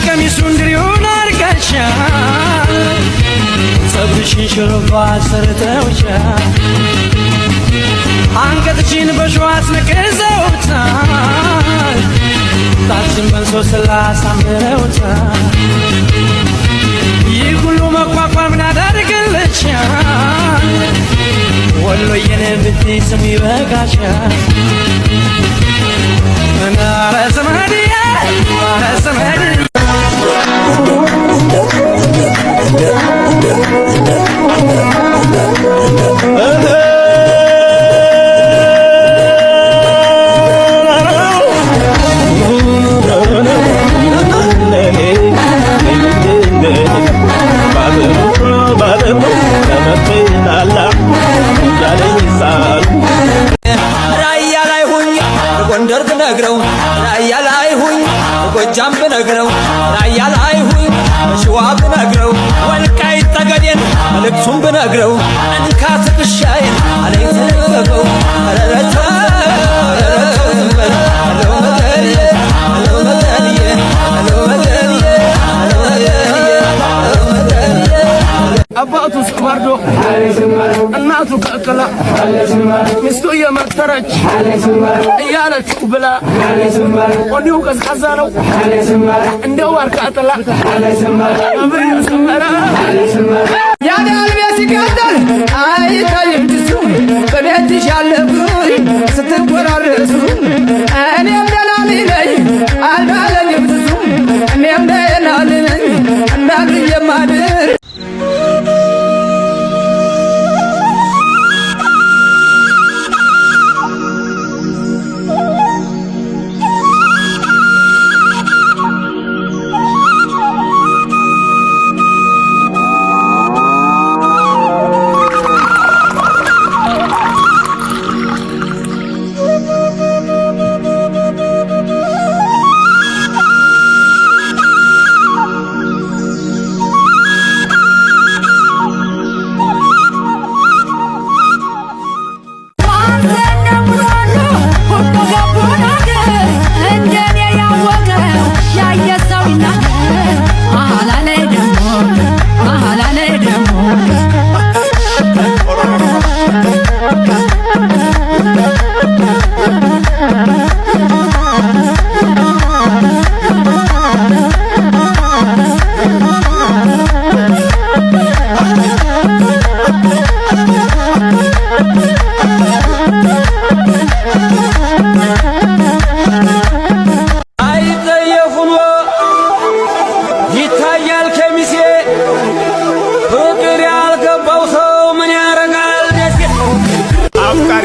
ቀሚሱን ድሪውን አርጋሻል ጸጉርሽን ሽሩባ ሰርተውሻል አንገትሽን በሸዋ አስነቅዘውታል ጣትሽን በንሶስላ አሳምረውታል ይህ ሁሉ መቋቋም ምን ያደርግልሻል ወሎዬን ብትይ ስሙ ይበቃሻል ኧረ ዘመድዬ ኧረ ዘመድዬ ጎንደር ብነግረው ራያ ላይ ሁኝ ጎጃም ብነግረው ራያ ላይ ሁኝ በሸዋ ብነግረው ወልቃይት ጠገዴን መልእክቱን ብነግረው እንካ ትከሻዬን አለኝ ተለቀቀው አረረተው ዝንበል አለው መገድዬ አለው መገድዬ አለው መገድዬ አለው መገድዬ አለው መገድዬ አባቱ ስባርዶ እናቱ ከከላ ሚስቱ የመተረች እያለችው ብላ ወዲው ቀዝቃዛ ነው እንደው አርካተላ ያኔ አልቤ ሲቀደል አይታይም ድሱ በቤትሽ ያለብኝ ስትቆራረሱ እኔም ደላልለኝ አልባለኝም ድሱ እኔም ደላልለኝ እንዳሉ የማድር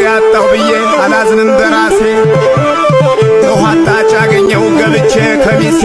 ያጣሁ ብዬ አላዝንም በራሴ ውሃ ታች አገኘው ገብቼ ከሚሴ